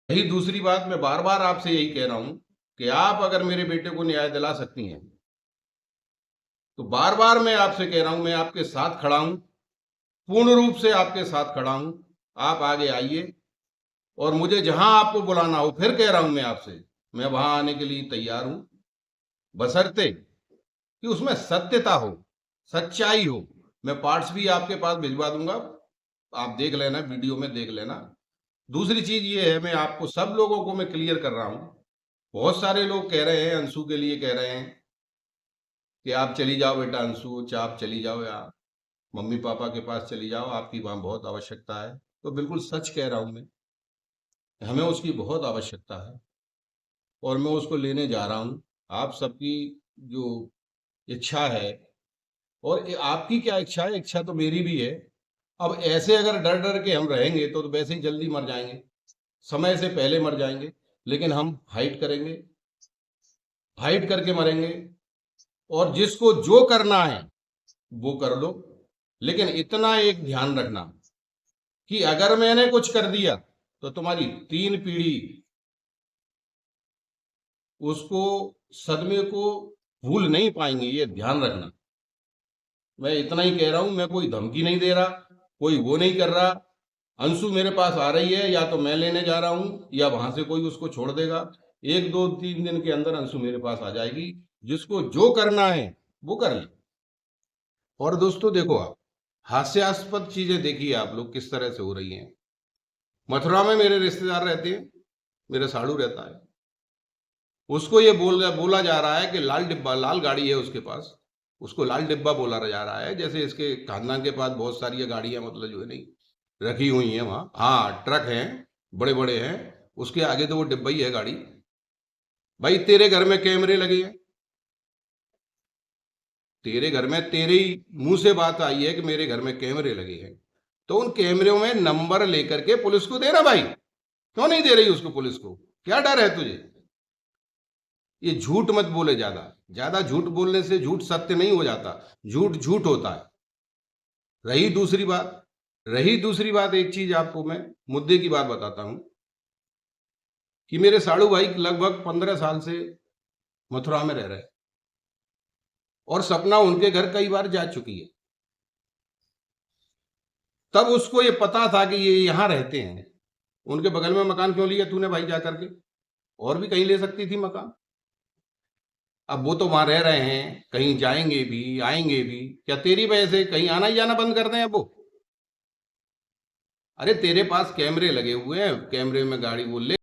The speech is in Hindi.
यही दूसरी बात, मैं बार बार आपसे यही कह रहा हूं कि आप अगर मेरे बेटे को न्याय दिला सकती हैं तो बार बार मैं आपसे कह रहा हूं, मैं आपके साथ खड़ा हूं, पूर्ण रूप से आपके साथ खड़ा हूं। आप आगे आइए और मुझे जहां आपको बुलाना हो, फिर कह रहा हूं मैं आपसे, मैं वहां आने के लिए तैयार हूं, बशर्ते कि उसमें सत्यता हो, सच्चाई हो। मैं पार्ट्स भी आपके पास भिजवा दूंगा, आप देख लेना, वीडियो में देख लेना। दूसरी चीज ये है, मैं आपको सब लोगों को मैं क्लियर कर रहा हूं। बहुत सारे लोग कह रहे हैं, अंशु के लिए कह रहे हैं कि आप चली जाओ बेटा अंशु, आप चली जाओ, या मम्मी पापा के पास चली जाओ, आपकी वहां बहुत आवश्यकता है। तो बिल्कुल सच कह रहा हूं मैं, हमें उसकी बहुत आवश्यकता है और मैं उसको लेने जा रहा हूं। आप सबकी जो इच्छा है, और आपकी क्या इच्छा है, इच्छा तो मेरी भी है। अब ऐसे अगर डर डर के हम रहेंगे तो वैसे ही जल्दी मर जाएंगे, समय से पहले मर जाएंगे। लेकिन हम फाइट करेंगे, फाइट करके मरेंगे, और जिसको जो करना है वो कर लो। लेकिन इतना एक ध्यान रखना कि अगर मैंने कुछ कर दिया तो तुम्हारी 3 पीढ़ी उसको, सदमे को भूल नहीं पाएंगे, ये ध्यान रखना। मैं इतना ही कह रहा हूं, मैं कोई धमकी नहीं दे रहा, कोई वो नहीं कर रहा। अंशु मेरे पास आ रही है, या तो मैं लेने जा रहा हूं या वहां से कोई उसको छोड़ देगा। 1 2 3 दिन के अंदर अंशु मेरे पास आ जाएगी, जिसको जो करना है वो कर ले। और दोस्तों देखो, आप हास्यास्पद चीजें देखिए आप लोग किस तरह से हो रही हैं। मथुरा में मेरे रिश्तेदार रहते हैं, मेरा साड़ू रहता है, उसको ये बोला जा रहा है कि लाल डिब्बा, लाल गाड़ी है उसके पास, उसको लाल डिब्बा बोला जा रहा है। जैसे इसके खानदान के पास बहुत सारी गाड़ियां, मतलब जो है नहीं रखी हुई हैं वहां, हाँ ट्रक हैं, बड़े बड़े हैं, उसके आगे तो वो डिब्बा ही है गाड़ी। भाई तेरे घर में कैमरे लगे हैं, तेरे घर में, तेरे ही मुंह से बात आई है कि मेरे घर में कैमरे लगे हैं, तो उन कैमरों में नंबर लेकर के पुलिस को देना भाई। क्यों नहीं दे रही उसको, पुलिस को क्या डर है तुझे? ये झूठ मत बोले, ज्यादा ज्यादा झूठ बोलने से झूठ सत्य नहीं हो जाता, झूठ झूठ होता है। रही दूसरी बात, एक चीज आपको मैं मुद्दे की बात बताता हूं कि मेरे साड़ू भाई लगभग 15 साल से मथुरा में रह रहे हैं, और सपना उनके घर कई बार जा चुकी है। तब उसको ये पता था कि ये यहां रहते हैं, उनके बगल में मकान क्यों लिया तूने भाई जा करके? और भी कहीं ले सकती थी मकान। अब वो तो वहां रह रहे हैं, कहीं जाएंगे भी आएंगे भी, क्या तेरी वजह से कहीं आना ही जाना बंद कर दें अब वो? अरे तेरे पास कैमरे लगे हुए हैं, कैमरे में गाड़ी वो ले